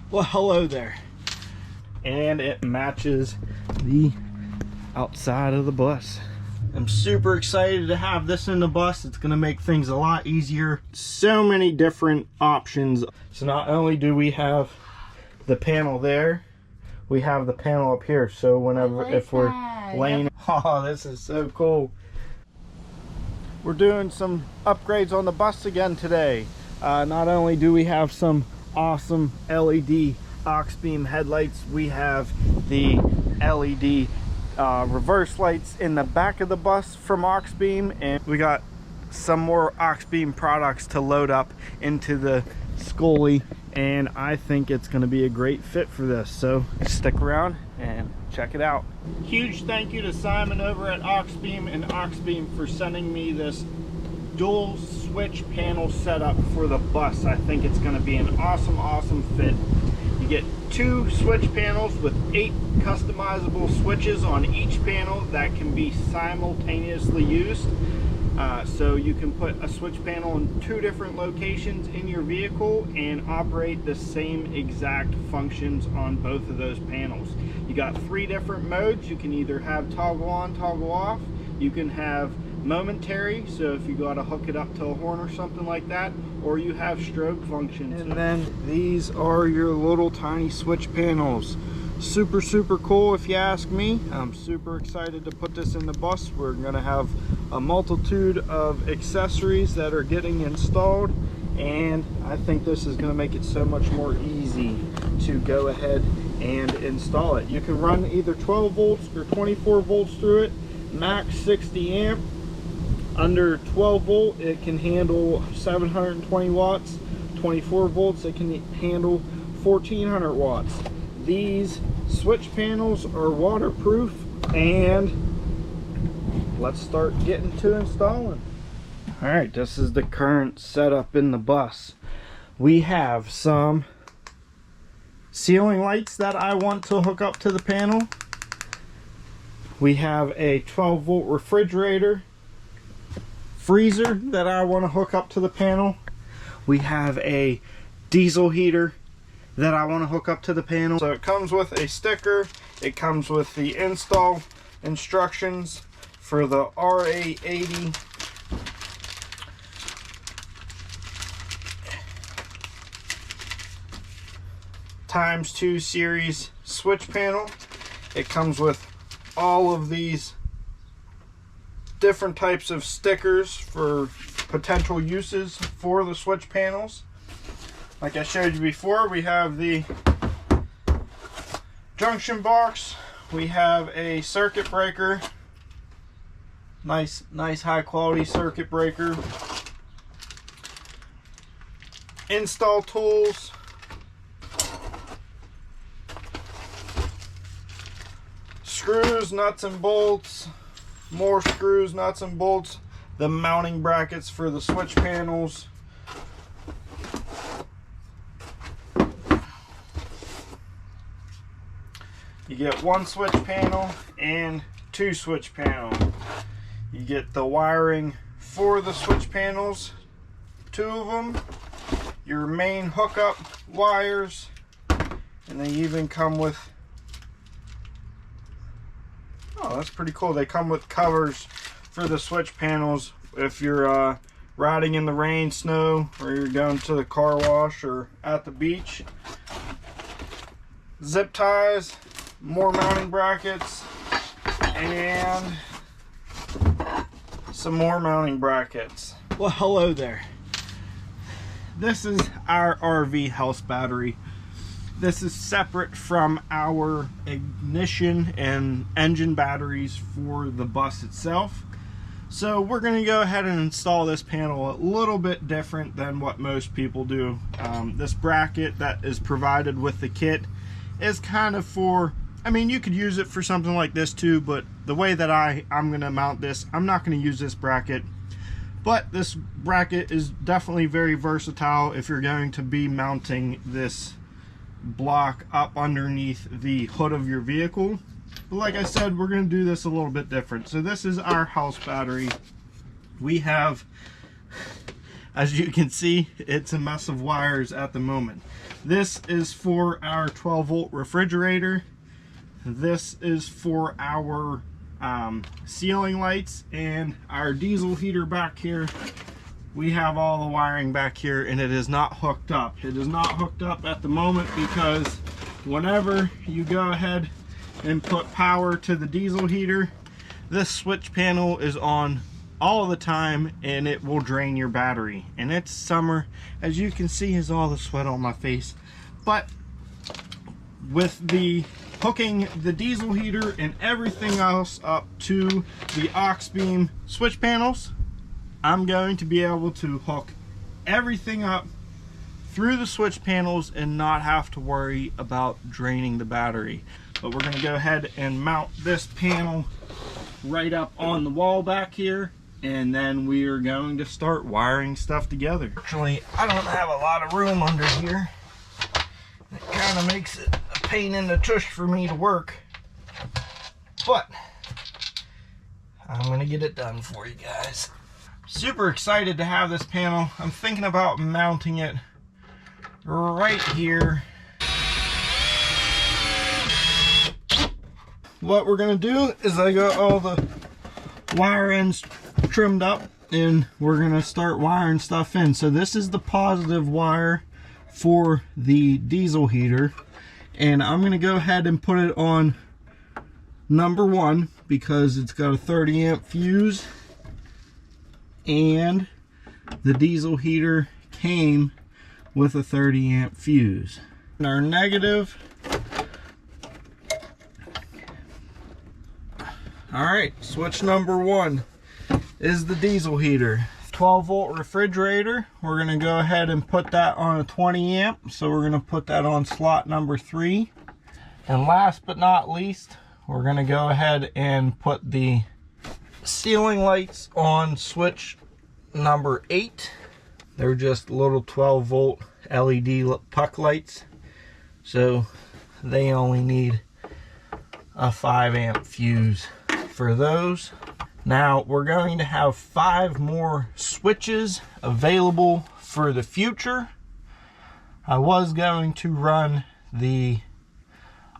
Well, hello there. And it matches the outside of the bus. I'm super excited to have this in the bus. It's going to make things a lot easier. So many different options. So not only do we have the panel there, we have the panel up here. So whenever, if we're laying, oh, this is so cool. We're doing some upgrades on the bus again today. Not only do we have some awesome LED AuxBeam headlights, we have the LED reverse lights in the back of the bus from AuxBeam, and we got some more AuxBeam products to load up into the skoolie, and I think it's going to be a great fit for this, so stick around and check it out. Huge thank you to Simon over at AuxBeam and AuxBeam for sending me this dual switch panel setup for the bus. I think it's going to be an awesome fit. You get 2 switch panels with 8 customizable switches on each panel that can be simultaneously used. So you can put a switch panel in 2 different locations in your vehicle and operate the same exact functions on both of those panels. You got 3 different modes. You can either have toggle on, toggle off. You can have momentary, so if you got to hook it up to a horn or something like that, or you have strobe functions. And then these are your little tiny switch panels. Super cool if you ask me. I'm super excited to put this in the bus. We're gonna have a multitude of accessories that are getting installed, and I think this is gonna make it so much more easy to go ahead and install it. You can run either 12 volts or 24 volts through it, max 60 amp. Under 12 volt it can handle 720 watts, 24 volts it can handle 1400 watts. These switch panels are waterproof, and let's start getting to installing. All right, this is the current setup in the bus. We have some ceiling lights that I want to hook up to the panel. We have a 12 volt refrigerator, freezer that I want to hook up to the panel. We have a diesel heater that I want to hook up to the panel. So it comes with a sticker, it comes with the install instructions for the RA80 ×2 series switch panel. It comes with all of these different types of stickers for potential uses for the switch panels. Like I showed you before, we have the junction box, we have a circuit breaker, nice high quality circuit breaker, install tools, screws, nuts and bolts, more screws, nuts and bolts, the mounting brackets for the switch panels, you get 1 switch panel and 2 switch panel. You get the wiring for the switch panels, 2 of them, your main hookup wires, and they even come with, oh, that's pretty cool, they come with covers for the switch panels if you're riding in the rain, snow, or you're going to the car wash or at the beach. Zip ties, more mounting brackets, and some more mounting brackets. Well, hello there. This is our RV house battery. This is separate from our ignition and engine batteries for the bus itself. So we're going to go ahead and install this panel a little bit different than what most people do. This bracket that is provided with the kit is kind of for, I mean, you could use it for something like this too, but the way that I'm going to mount this, I'm not going to use this bracket. But this bracket is definitely very versatile if you're going to be mounting this block up underneath the hood of your vehicle. But like I said, we're going to do this a little bit different. So this is our house battery. We have As you can see, it's a mess of wires at the moment. This is for our 12-volt refrigerator. This is for our ceiling lights, and our diesel heater back here. We have all the wiring back here, and it is not hooked up. It is not hooked up at the moment because whenever you go ahead and put power to the diesel heater, this switch panel is on all the time and it will drain your battery. And it's summer, as you can see, is all the sweat on my face. But with the hooking the diesel heater and everything else up to the AuxBeam switch panels, I'm going to be able to hook everything up through the switch panels and not have to worry about draining the battery. But we're going to go ahead and mount this panel right up on the wall back here, and then we are going to start wiring stuff together. Actually, I don't have a lot of room under here. It kind of makes it a pain in the tush for me to work, but I'm going to get it done for you guys. Super excited to have this panel. I'm thinking about mounting it right here. What we're gonna do is I got all the wire ends trimmed up, and we're gonna start wiring stuff in. So this is the positive wire for the diesel heater, and I'm gonna go ahead and put it on number 1 because it's got a 30 amp fuse, and the diesel heater came with a 30 amp fuse. And our negative, alright, switch number 1 is the diesel heater. 12-volt refrigerator, we're going to go ahead and put that on a 20 amp, so we're going to put that on slot number 3. And last but not least, we're going to go ahead and put the ceiling lights on switch number 8. They're just little 12-volt LED puck lights, so they only need a 5 amp fuse for those. Now we're going to have 5 more switches available for the future. I was going to run the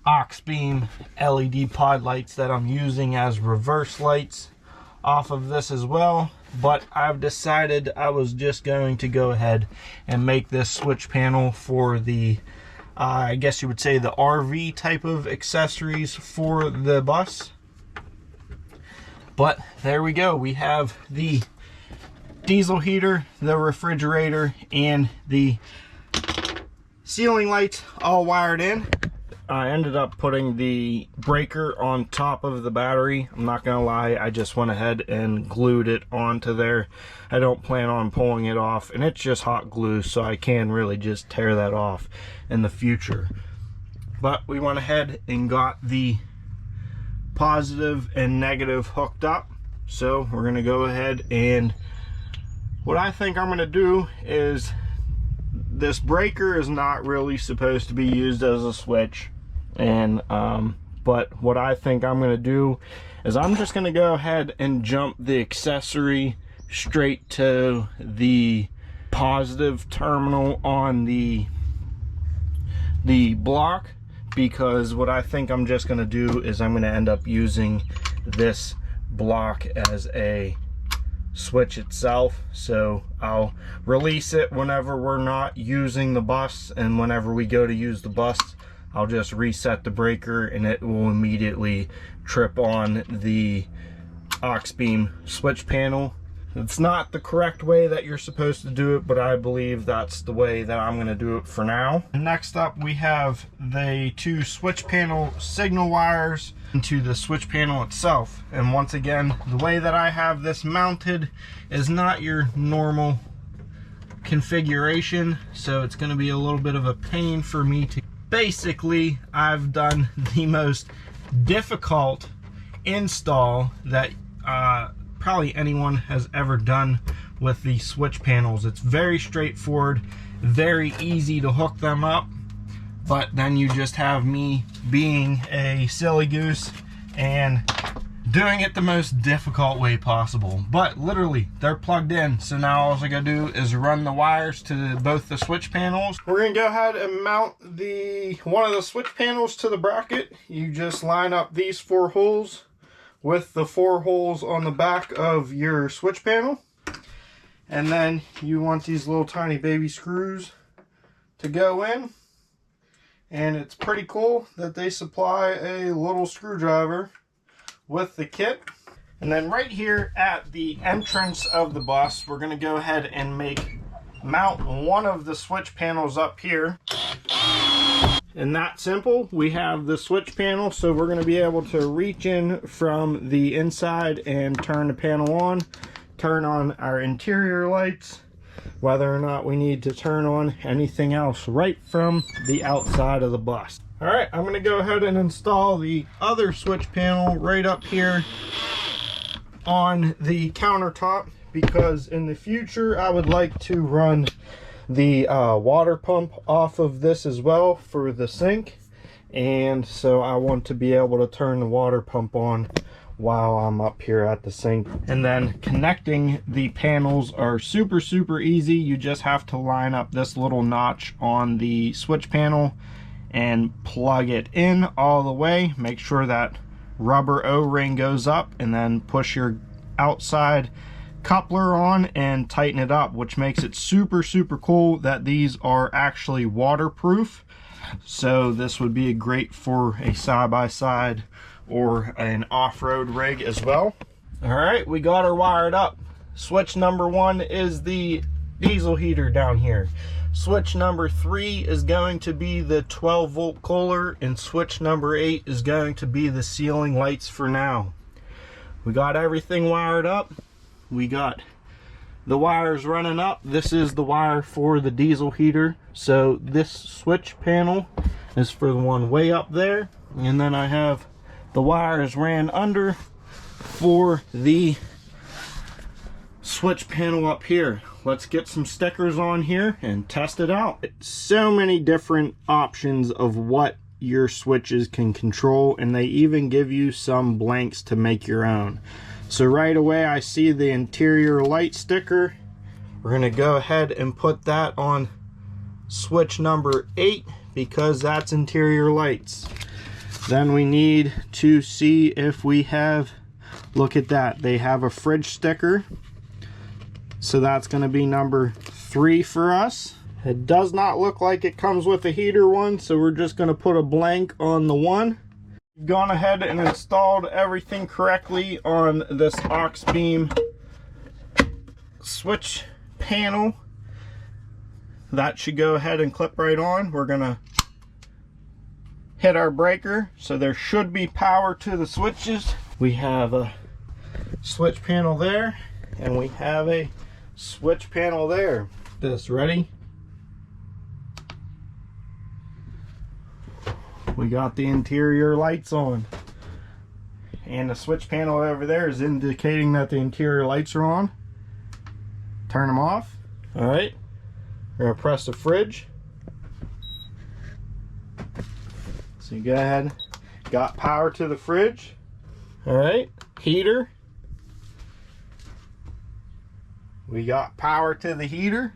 AuxBeam LED pod lights that I'm using as reverse lights off of this as well, but I've decided I was just going to go ahead and make this switch panel for the I guess you would say the RV type of accessories for the bus. But there we go, we have the diesel heater, the refrigerator, and the ceiling lights all wired in. I ended up putting the breaker on top of the battery. I'm not gonna lie, I just went ahead and glued it onto there. I don't plan on pulling it off, and it's just hot glue, so I can really just tear that off in the future. But we went ahead and got the positive and negative hooked up, so we're gonna go ahead, and what I think I'm gonna do is, this breaker is not really supposed to be used as a switch, and but what I think I'm gonna do is I'm just gonna go ahead and jump the accessory straight to the positive terminal on the block, because what I think I'm just gonna do is I'm gonna end up using this block as a switch itself. So I'll release it whenever we're not using the bus, and whenever we go to use the bus, I'll just reset the breaker and it will immediately trip on the AuxBeam switch panel. It's not the correct way that you're supposed to do it, but I believe that's the way that I'm going to do it for now. Next up, we have the 2 switch panel signal wires into the switch panel itself. And once again, the way that I have this mounted is not your normal configuration, so it's going to be a little bit of a pain for me to... Basically, I've done the most difficult install that probably anyone has ever done with the switch panels. It's very straightforward, very easy to hook them up, but then you just have me being a silly goose and doing it the most difficult way possible, but literally they're plugged in. So now all I gotta do is run the wires to both the switch panels. We're gonna go ahead and mount one of the switch panels to the bracket. You just line up these 4 holes with the 4 holes on the back of your switch panel, and then you want these little tiny baby screws to go in. And it's pretty cool that they supply a little screwdriver with the kit. And then right here at the entrance of the bus, we're going to go ahead and mount one of the switch panels up here. And that's simple. We have the switch panel, so we're going to be able to reach in from the inside and turn the panel on, turn on our interior lights, whether or not we need to turn on anything else right from the outside of the bus. All right, I'm going to go ahead and install the other switch panel right up here on the countertop, because in the future I would like to run the water pump off of this as well for the sink, and so I want to be able to turn the water pump on while I'm up here at the sink. And then connecting the panels are super easy. You just have to line up this little notch on the switch panel and plug it in all the way. Make sure that rubber O-ring goes up, and then push your outside coupler on and tighten it up, which makes it super cool that these are actually waterproof. So this would be great for a side-by-side or an off-road rig as well. All right, we got her wired up. Switch number 1 is the diesel heater down here. Switch number 3 is going to be the 12-volt cooler, and switch number 8 is going to be the ceiling lights for now. We got everything wired up. We got the wires running up. This is the wire for the diesel heater. So this switch panel is for the one way up there. And then I have the wires ran under for the switch panel up here. Let's get some stickers on here and test it out. So many different options of what your switches can control, and they even give you some blanks to make your own. So right away I see the interior light sticker. We're going to go ahead and put that on switch number 8 because that's interior lights. Then we need to see if we have, look at that, they have a fridge sticker. So that's going to be number 3 for us. It does not look like it comes with a heater one, so we're just going to put a blank on the 1. We've gone ahead and installed everything correctly on this AuxBeam switch panel. That should go ahead and clip right on. We're going to hit our breaker, so there should be power to the switches. We have a switch panel there, and we have a switch panel there. This ready? We got the interior lights on, and the switch panel over there is indicating that the interior lights are on. Turn them off. All right, we're gonna press the fridge. So you go ahead, got power to the fridge. All right, heater. We got power to the heater.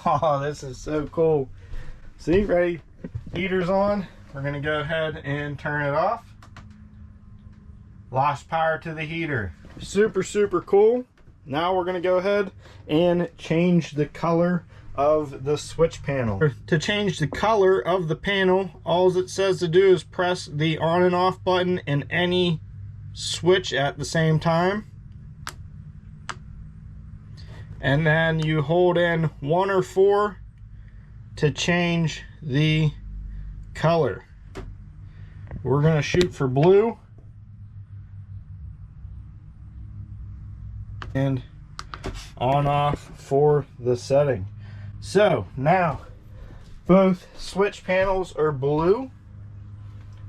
Oh, this is so cool. See, ready? Heater's on. We're going to go ahead and turn it off. Lost power to the heater. Super cool. Now we're going to go ahead and change the color of the switch panel. To change the color of the panel, all it says to do is press the on and off button and any switch at the same time. And then you hold in 1 or 4 to change the color. We're going to shoot for blue. And on off for the setting. So now both switch panels are blue,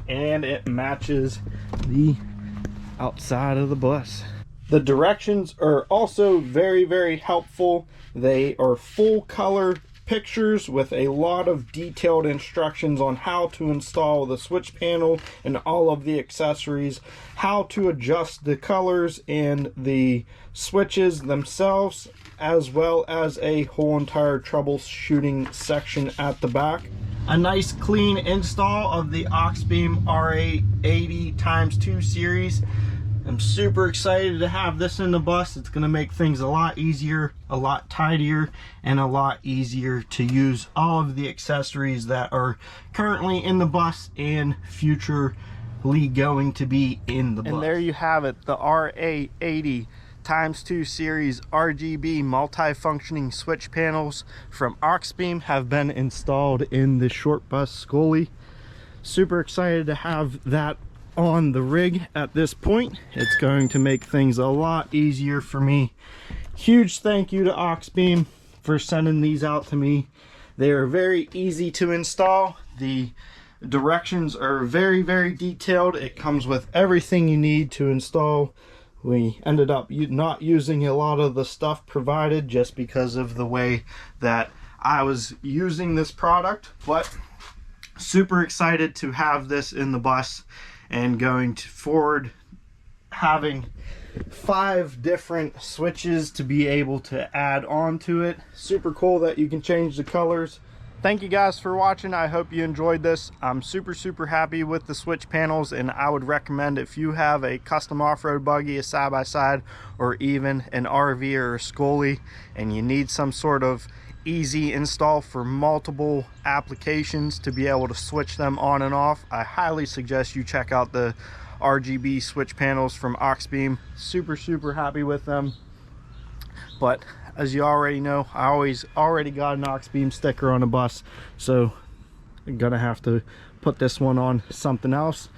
and it matches the outside of the bus. The directions are also very helpful. They are full color pictures with a lot of detailed instructions on how to install the switch panel and all of the accessories, how to adjust the colors and the switches themselves, as well as a whole entire troubleshooting section at the back. A nice clean install of the AuxBeam RA80 ×2 series. I'm super excited to have this in the bus. It's going to make things a lot easier, a lot tidier, and a lot easier to use all of the accessories that are currently in the bus and futurely going to be in the bus. And there you have it, the RA80 ×2 series RGB multi-functioning switch panels from AuxBeam have been installed in the short bus skoolie. Super excited to have that on the rig at this point. It's going to make things a lot easier for me. Huge thank you to AuxBeam for sending these out to me. They are very easy to install. The directions are very, very detailed. It comes with everything you need to install. We ended up not using a lot of the stuff provided just because of the way that I was using this product, but super excited to have this in the bus and going forward having 5 different switches to be able to add on to it. Super cool that you can change the colors. Thank you guys for watching. I hope you enjoyed this. I'm super happy with the switch panels, and I would recommend, if you have a custom off-road buggy, a side-by-side, or even an RV or a skoolie, and you need some sort of easy install for multiple applications to be able to switch them on and off, I highly suggest you check out the RGB switch panels from AuxBeam. Super happy with them. But as you already know, I already got an AuxBeam sticker on the bus, so I'm gonna have to put this one on something else.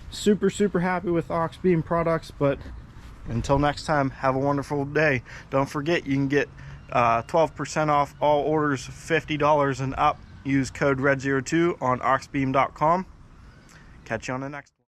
Super happy with AuxBeam products. But until next time, have a wonderful day. Don't forget, you can get 12% off all orders $50 and up. Use code REDZZ02 on auxbeam.com. Catch you on the next one.